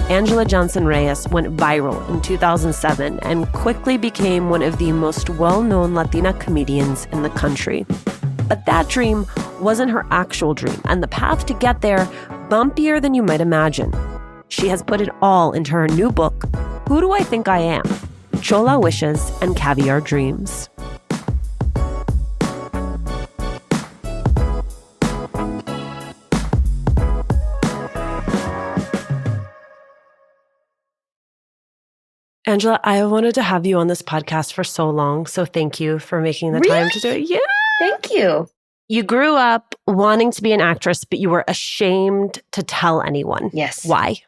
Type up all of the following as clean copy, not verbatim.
Anjelah Johnson-Reyes went viral in 2007 and quickly became one of the most well-known Latina comedians in the country. But that dream wasn't her actual dream, and the path to get there, bumpier than you might imagine. She has put it all into her new book, Who Do I Think I Am? Chola Wishes and Caviar Dreams. Anjelah, I wanted to have you on this podcast for so long, so thank you for making the time to do it. Yeah. Thank you. You grew up wanting to be an actress, but you were ashamed to tell anyone. Yes. Why?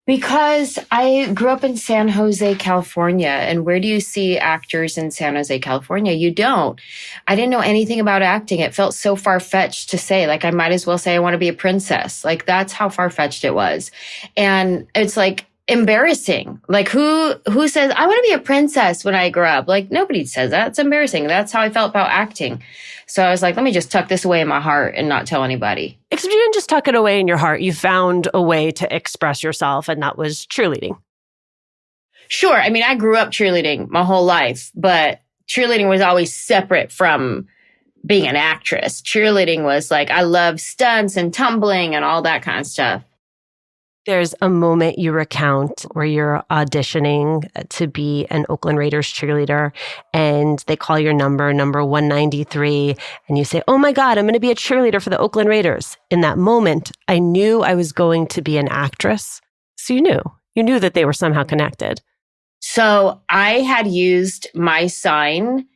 Because I grew up in San Jose, California. And where do you see actors in San Jose, California? You don't. I didn't know anything about acting. It felt so far-fetched to say, like, I might as well say I want to be a princess. Like, that's how far-fetched it was. And it's like, embarrassing. Like who says, I want to be a princess when I grow up? Like nobody says that. It's embarrassing. That's how I felt about acting. So I was like, let me just tuck this away in my heart and not tell anybody. Except you didn't just tuck it away in your heart. You found a way to express yourself, and that was cheerleading. Sure. I mean, I grew up cheerleading my whole life, but cheerleading was always separate from being an actress. Cheerleading was like, I love stunts and tumbling and all that kind of stuff. There's a moment you recount where you're auditioning to be an Oakland Raiders cheerleader, and they call your number 193, and you say, oh my God, I'm going to be a cheerleader for the Oakland Raiders. In that moment, I knew I was going to be an actress. So you knew that they were somehow connected. So I had used my sign,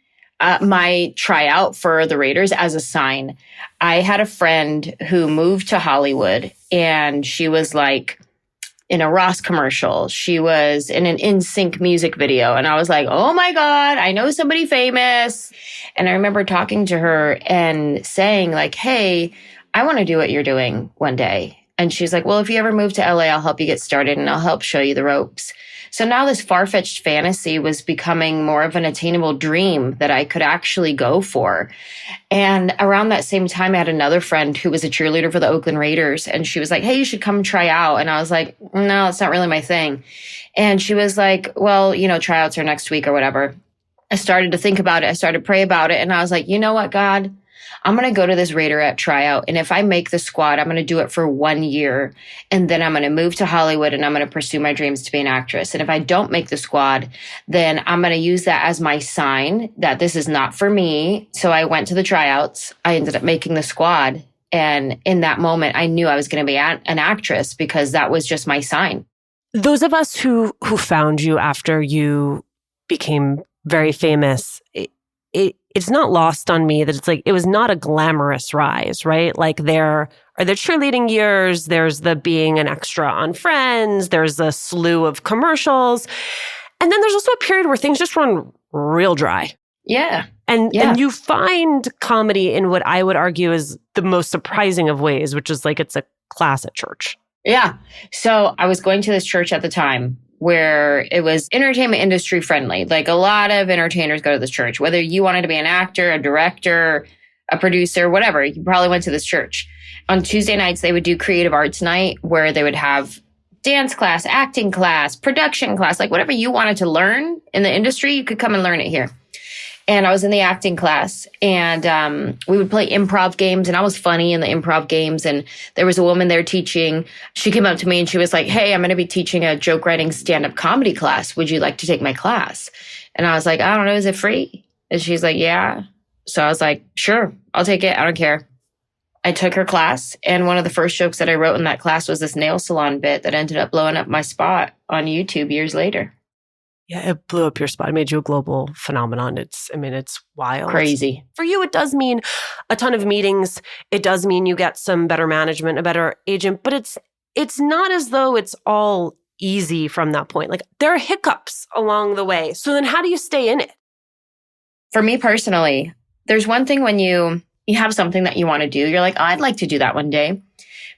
my tryout for the Raiders as a sign. I had a friend who moved to Hollywood, and she was like in a Ross commercial. She was in an NSYNC music video. And I was like, oh my God, I know somebody famous. And I remember talking to her and saying like, hey, I want to do what you're doing one day. And she's like, well, if you ever move to LA, I'll help you get started and I'll help show you the ropes. So now this far-fetched fantasy was becoming more of an attainable dream that I could actually go for. And around that same time, I had another friend who was a cheerleader for the Oakland Raiders. And she was like, hey, you should come try out. And I was like, no, it's not really my thing. And she was like, well, you know, tryouts are next week or whatever. I started to think about it. I started to pray about it. And I was like, you know what, God? I'm going to go to this Raiderette tryout. And if I make the squad, I'm going to do it for 1 year. And then I'm going to move to Hollywood and I'm going to pursue my dreams to be an actress. And if I don't make the squad, then I'm going to use that as my sign that this is not for me. So I went to the tryouts. I ended up making the squad. And in that moment, I knew I was going to be an actress because that was just my sign. Those of us who found you after you became very famous, it's not lost on me that it's like, it was not a glamorous rise, right? Like there are the cheerleading years, there's the being an extra on Friends, there's a slew of commercials. And then there's also a period where things just run real dry. Yeah. And you find comedy in what I would argue is the most surprising of ways, which is like, it's a class at church. Yeah. So I was going to this church at the time where it was entertainment industry friendly. Like a lot of entertainers go to this church, whether you wanted to be an actor, a director, a producer, whatever, you probably went to this church. On Tuesday nights, they would do creative arts night where they would have dance class, acting class, production class, like whatever you wanted to learn in the industry, you could come and learn it here. And I was in the acting class and we would play improv games and I was funny in the improv games. And there was a woman there teaching. She came up to me and she was like, hey, I'm going to be teaching a joke writing stand-up comedy class. Would you like to take my class? And I was like, I don't know. Is it free? And she's like, yeah. So I was like, sure, I'll take it. I don't care. I took her class. And one of the first jokes that I wrote in that class was this nail salon bit that ended up blowing up my spot on YouTube years later. Yeah, it blew up your spot. It made you a global phenomenon. It's wild. Crazy. For you, it does mean a ton of meetings. It does mean you get some better management, a better agent, but it's not as though it's all easy from that point. Like there are hiccups along the way. So then how do you stay in it? For me personally, there's one thing when you have something that you want to do. You're like, oh, I'd like to do that one day.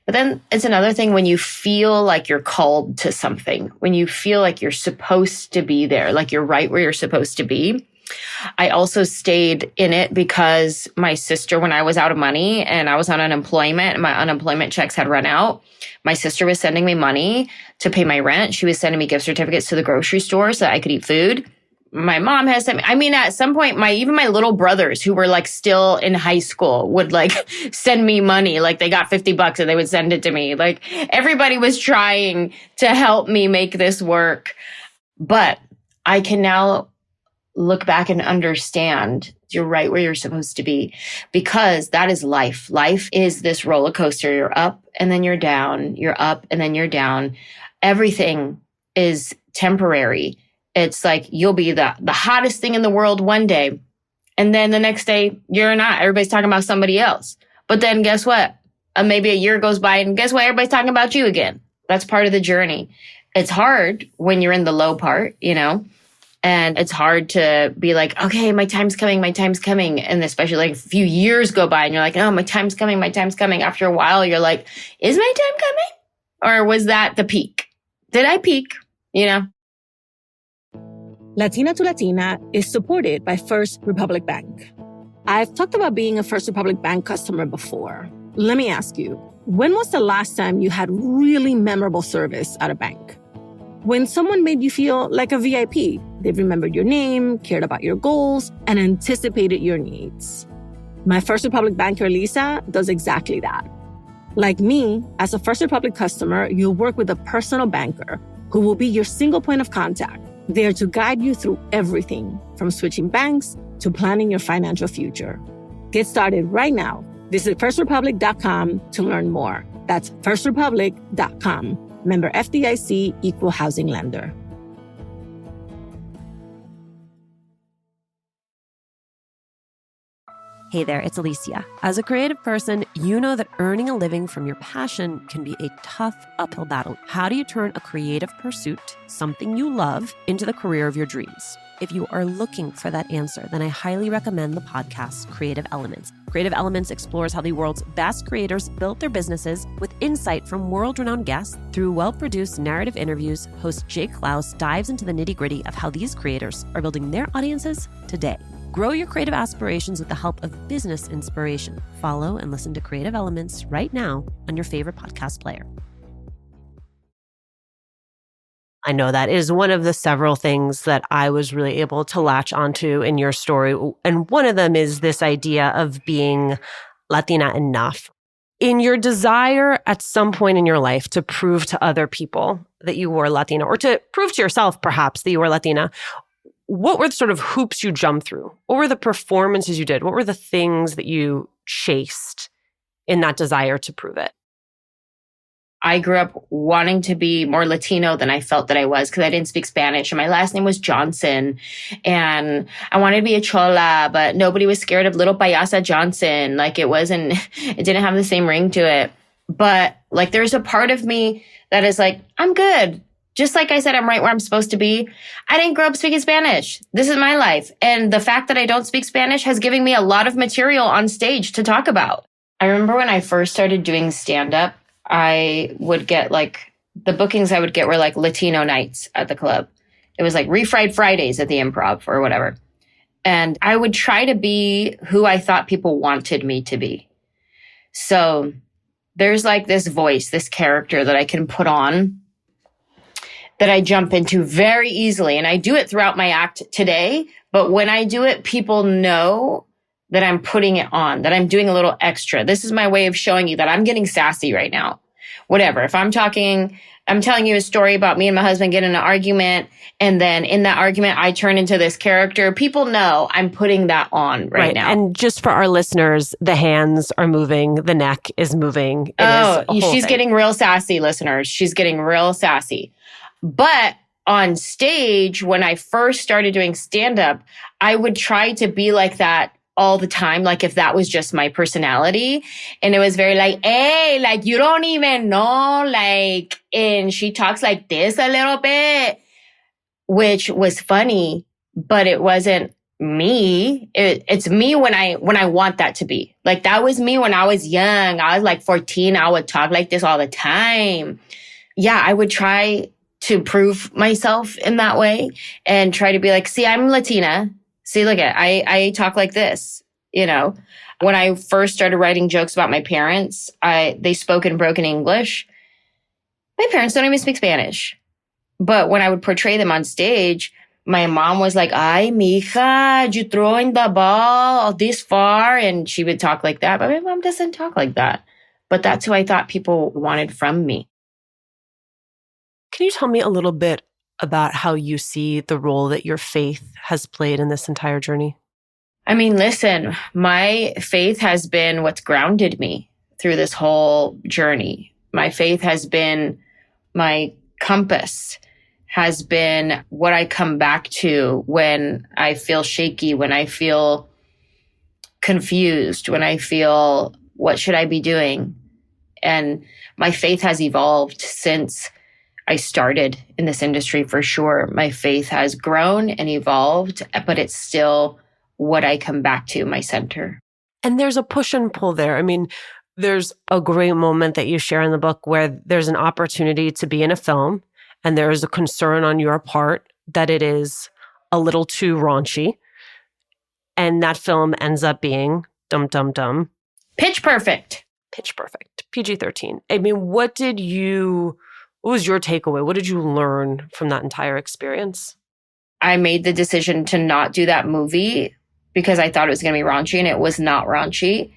But then it's another thing when you feel like you're called to something, when you feel like you're supposed to be there, like you're right where you're supposed to be. I also stayed in it because my sister, when I was out of money and I was on unemployment and my unemployment checks had run out, my sister was sending me money to pay my rent. She was sending me gift certificates to the grocery store so that I could eat food. My mom has sent me, I mean, at some point, even my little brothers who were like still in high school would like send me money. Like they got $50 and they would send it to me. Like everybody was trying to help me make this work. But I can now look back and understand you're right where you're supposed to be, because that is life. Life is this roller coaster. You're up and then you're down. You're up and then you're down. Everything is temporary. It's like you'll be the hottest thing in the world one day, and then the next day you're not. Everybody's talking about somebody else. But then guess what? Maybe a year goes by and guess what? Everybody's talking about you again. That's part of the journey. It's hard when you're in the low part, you know? And it's hard to be like, okay, my time's coming, my time's coming. And especially like a few years go by and you're like, oh, my time's coming, my time's coming. After a while, you're like, is my time coming? Or was that the peak? Did I peak? You know? Latina to Latina is supported by First Republic Bank. I've talked about being a First Republic Bank customer before. Let me ask you, when was the last time you had really memorable service at a bank? When someone made you feel like a VIP, they remembered your name, cared about your goals, and anticipated your needs. My First Republic banker, Alicia, does exactly that. Like me, as a First Republic customer, you'll work with a personal banker who will be your single point of contact, there to guide you through everything, from switching banks to planning your financial future. Get started right now. Visit firstrepublic.com to learn more. That's firstrepublic.com. Member FDIC, Equal Housing Lender. Hey there, it's Alicia. As a creative person, you know that earning a living from your passion can be a tough uphill battle. How do you turn a creative pursuit, something you love, into the career of your dreams? If you are looking for that answer, then I highly recommend the podcast Creative Elements. Creative Elements explores how the world's best creators built their businesses with insight from world-renowned guests. Through well-produced narrative interviews, host Jake Klaus dives into the nitty-gritty of how these creators are building their audiences today. Grow your creative aspirations with the help of business inspiration. Follow and listen to Creative Elements right now on your favorite podcast player. I know that is one of the several things that I was really able to latch onto in your story. And one of them is this idea of being Latina enough. In your desire at some point in your life to prove to other people that you were Latina, or to prove to yourself perhaps that you were Latina, what were the sort of hoops you jumped through? What were the performances you did? What were the things that you chased in that desire to prove it? I grew up wanting to be more Latino than I felt that I was because I didn't speak Spanish. And my last name was Johnson. And I wanted to be a chola, but nobody was scared of little payasa Johnson. Like it didn't have the same ring to it. But like there's a part of me that is like, I'm good. Just like I said, I'm right where I'm supposed to be. I didn't grow up speaking Spanish. This is my life. And the fact that I don't speak Spanish has given me a lot of material on stage to talk about. I remember when I first started doing stand-up, I would get like, the bookings I would get were like Latino nights at the club. It was like Refried Fridays at the Improv or whatever. And I would try to be who I thought people wanted me to be. So there's like this voice, this character that I can put on that I jump into very easily. And I do it throughout my act today. But when I do it, people know that I'm putting it on, that I'm doing a little extra. This is my way of showing you that I'm getting sassy right now. Whatever. If I'm telling you a story about me and my husband getting in an argument, and then in that argument, I turn into this character. People know I'm putting that on right now. And just for our listeners, the hands are moving. The neck is moving. She's getting real sassy, listeners. She's getting real sassy. But on stage, when I first started doing stand-up, I would try to be like that all the time, like if that was just my personality. And it was very like, hey, like you don't even know, like, and she talks like this a little bit, which was funny, but it wasn't me. It's me when I want that to be. Like, that was me when I was young. I was like 14. I would talk like this all the time. Yeah, I would try to prove myself in that way and try to be like, see, I'm Latina. See, look at, I talk like this, you know. When I first started writing jokes about my parents, they spoke in broken English. My parents don't even speak Spanish. But when I would portray them on stage, my mom was like, ay, mija, you throwing the ball this far? And she would talk like that. But my mom doesn't talk like that. But that's who I thought people wanted from me. Can you tell me a little bit about how you see the role that your faith has played in this entire journey? I mean, listen, my faith has been what's grounded me through this whole journey. My faith has been my compass, has been what I come back to when I feel shaky, when I feel confused, when I feel, what should I be doing? And my faith has evolved since I started in this industry, for sure. My faith has grown and evolved, but it's still what I come back to, my center. And there's a push and pull there. I mean, there's a great moment that you share in the book where there's an opportunity to be in a film, and there is a concern on your part that it is a little too raunchy. And that film ends up being Dum Dum Dum. Pitch Perfect. Pitch Perfect. PG-13. I mean, what was your takeaway? What did you learn from that entire experience? I made the decision to not do that movie because I thought it was going to be raunchy, and it was not raunchy.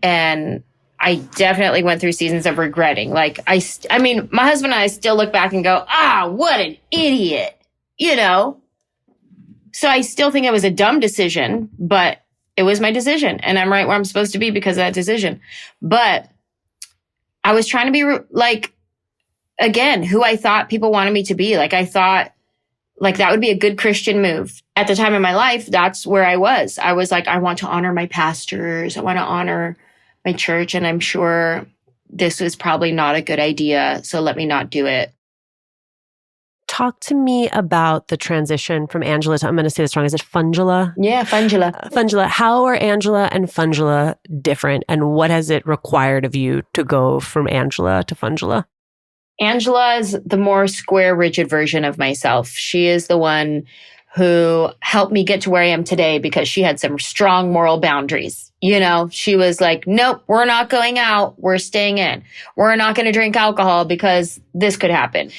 And I definitely went through seasons of regretting. Like, I mean, my husband and I still look back and go, what an idiot, you know? So I still think it was a dumb decision, but it was my decision. And I'm right where I'm supposed to be because of that decision. But I was trying to be like, again, who I thought people wanted me to be. Like, I thought, like, that would be a good Christian move. At the time in my life, that's where I was. I was like, I want to honor my pastors. I want to honor my church. And I'm sure this was probably not a good idea. So let me not do it. Talk to me about the transition from Anjelah to, I'm going to say this wrong, is it Fungela? Yeah, Fungela. Fungela. How are Anjelah and Fungela different? And what has it required of you to go from Anjelah to Fungela? Anjelah is the more square, rigid version of myself. She is the one who helped me get to where I am today because she had some strong moral boundaries. You know, she was like, nope, we're not going out. We're staying in. We're not going to drink alcohol because this could happen.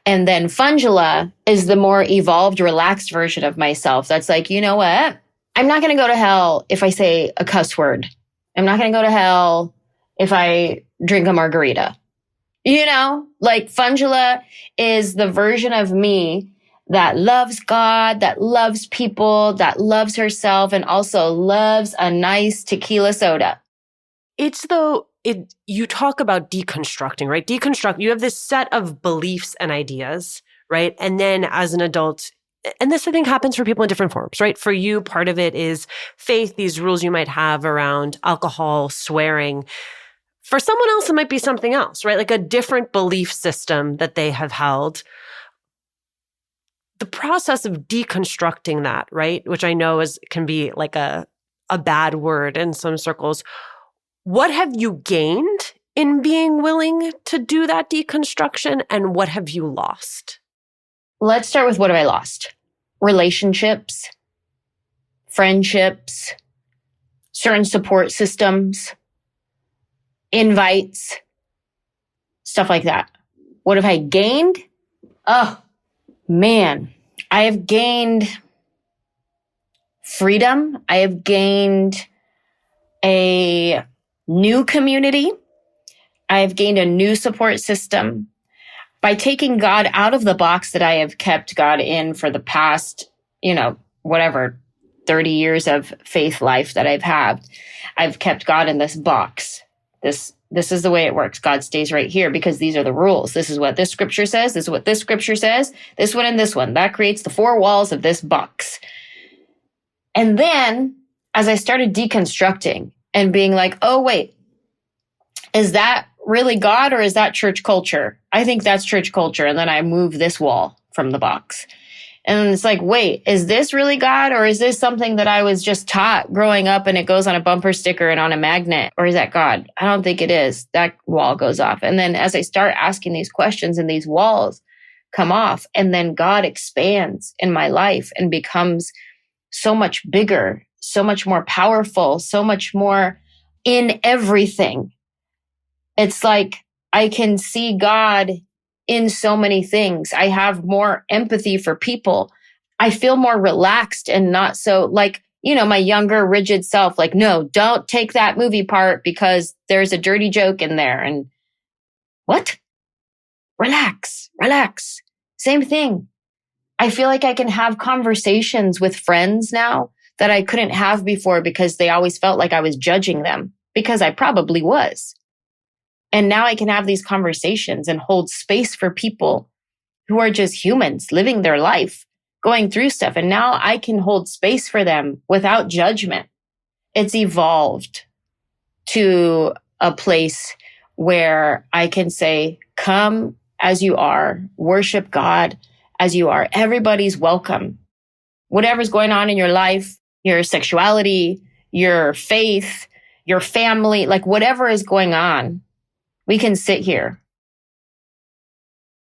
And then Fungela is the more evolved, relaxed version of myself. That's like, you know what? I'm not going to go to hell if I say a cuss word. I'm not going to go to hell if I drink a margarita. You know, like, Fungela is the version of me that loves God, that loves people, that loves herself, and also loves a nice tequila soda. You talk about deconstructing, right? You have this set of beliefs and ideas, right? And then as an adult, and this, I think, happens for people in different forms, right? For you, part of it is faith, these rules you might have around alcohol, swearing. For someone else, it might be something else, right? Like a different belief system that they have held. The process of deconstructing that, right, which I know can be like a bad word in some circles. What have you gained in being willing to do that deconstruction, and what have you lost? Let's start with, what have I lost? Relationships, friendships, certain support systems, invites, stuff like that. What have I gained? Oh, man, I have gained freedom. I have gained a new community. I have gained a new support system. By taking God out of the box that I have kept God in for the past, 30 years of faith life that I've had, I've kept God in this box. This is the way it works. God stays right here because these are the rules. This is what this scripture says. This is what this scripture says. This one and this one. That creates the four walls of this box. And then as I started deconstructing and being like, oh, wait, is that really God or is that church culture? I think that's church culture. And then I move this wall from the box. And it's like, wait, is this really God? Or is this something that I was just taught growing up and it goes on a bumper sticker and on a magnet? Or is that God? I don't think it is. That wall goes off. And then as I start asking these questions and these walls come off, and then God expands in my life and becomes so much bigger, so much more powerful, so much more in everything. It's like I can see God in so many things. I have more empathy for people. I feel more relaxed and not so like, my younger rigid self, like, no, don't take that movie part because there's a dirty joke in there. And what? Relax. Same thing. I feel like I can have conversations with friends now that I couldn't have before because they always felt like I was judging them, because I probably was. And now I can have these conversations and hold space for people who are just humans living their life, going through stuff. And now I can hold space for them without judgment. It's evolved to a place where I can say, come as you are, worship God as you are. Everybody's welcome. Whatever's going on in your life, your sexuality, your faith, your family, like whatever is going on, we can sit here.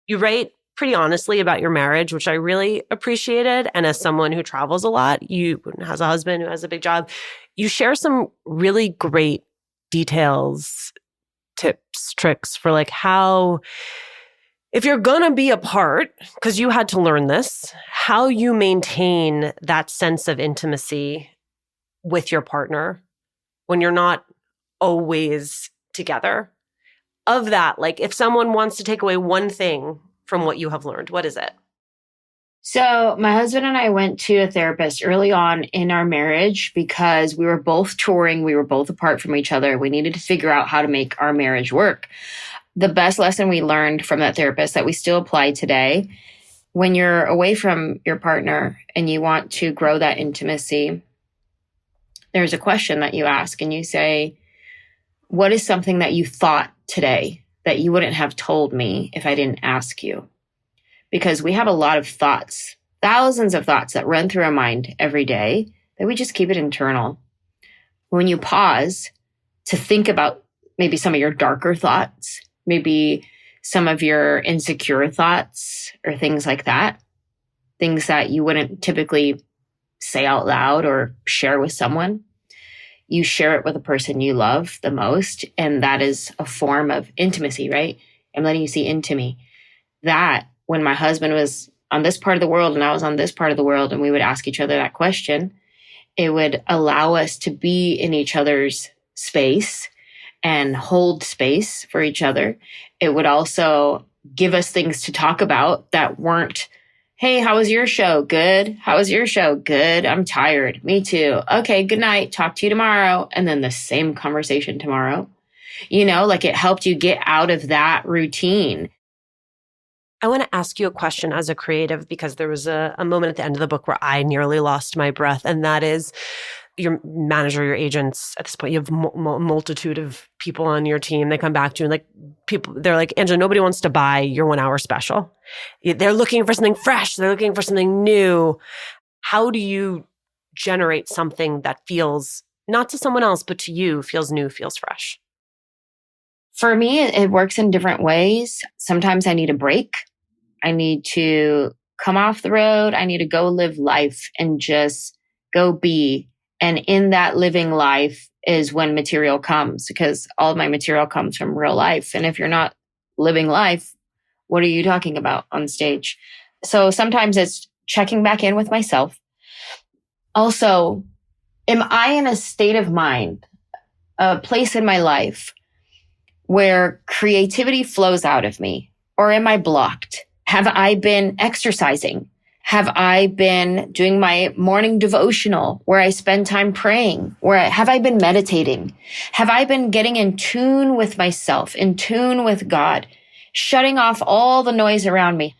You write pretty honestly about your marriage, which I really appreciated. And as someone who travels a lot, you has a husband who has a big job, you share some really great details, tips, tricks for like how, if you're going to be apart, because you had to learn this, how you maintain that sense of intimacy with your partner when you're not always together. Of that, like if someone wants to take away one thing from what you have learned, what is it? So my husband and I went to a therapist early on in our marriage because we were both touring. We were both apart from each other. We needed to figure out how to make our marriage work. The best lesson we learned from that therapist that we still apply today, when you're away from your partner and you want to grow that intimacy, there's a question that you ask and you say, what is something that you thought today that you wouldn't have told me if I didn't ask you? Because we have a lot of thoughts, thousands of thoughts that run through our mind every day that we just keep it internal. When you pause to think about maybe some of your darker thoughts, maybe some of your insecure thoughts or things like that, things that you wouldn't typically say out loud or share with someone, you share it with a person you love the most. And that is a form of intimacy, right? I'm letting you see into me. That when my husband was on this part of the world and I was on this part of the world, and we would ask each other that question, it would allow us to be in each other's space and hold space for each other. It would also give us things to talk about that weren't, hey, how was your show? Good. How was your show? Good. I'm tired. Me too. Okay, good night. Talk to you tomorrow. And then the same conversation tomorrow. Like it helped you get out of that routine. I want to ask you a question as a creative, because there was a moment at the end of the book where I nearly lost my breath. And that is your manager, your agents, at this point, you have a multitude of people on your team. They come back to you and they're like, Anjelah, nobody wants to buy your 1 hour special. They're looking for something fresh. They're looking for something new. How do you generate something that feels, not to someone else, but to you, feels new, feels fresh? For me, it works in different ways. Sometimes I need a break. I need to come off the road. I need to go live life and just go be. And in that living life is when material comes, because all of my material comes from real life. And if you're not living life, what are you talking about on stage? So sometimes it's checking back in with myself. Also, am I in a state of mind, a place in my life where creativity flows out of me? Or am I blocked? Have I been exercising? Have I been doing my morning devotional where I spend time praying? Have I been meditating? Have I been getting in tune with myself, in tune with God, shutting off all the noise around me?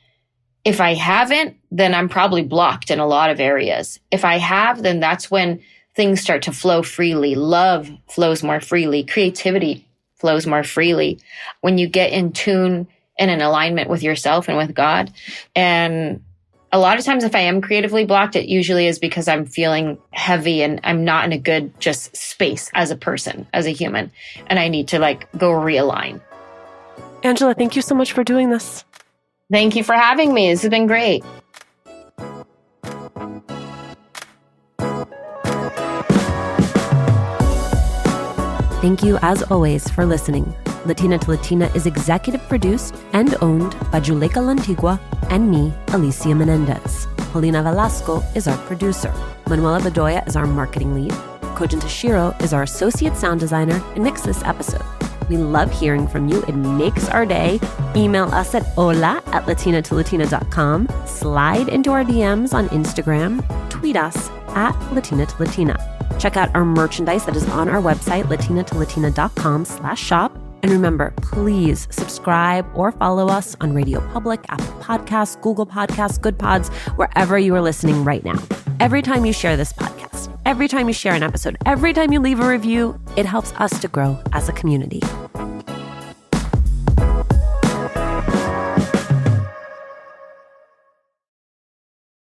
If I haven't, then I'm probably blocked in a lot of areas. If I have, then that's when things start to flow freely. Love flows more freely. Creativity flows more freely when you get in tune and in alignment with yourself and with God. And a lot of times if I am creatively blocked, it usually is because I'm feeling heavy and I'm not in a good just space as a person, as a human. And I need to go realign. Anjelah, thank you so much for doing this. Thank you for having me. This has been great. Thank you, as always, for listening. Latina to Latina is executive produced and owned by Juleka Lantigua and me, Alicia Menendez. Paulina Velasco is our producer. Manuela Bedoya is our marketing lead. Kojin Tashiro is our associate sound designer and mixed this episode. We love hearing from you. It makes our day. Email us at hola@latinatolatina.com. Slide into our DMs on Instagram. Tweet us at Latina to Latina. Check out our merchandise that is on our website, latinatolatina.com/shop. And remember, please subscribe or follow us on Radio Public, Apple Podcasts, Google Podcasts, Good Pods, wherever you are listening right now. Every time you share this podcast, every time you share an episode, every time you leave a review, it helps us to grow as a community.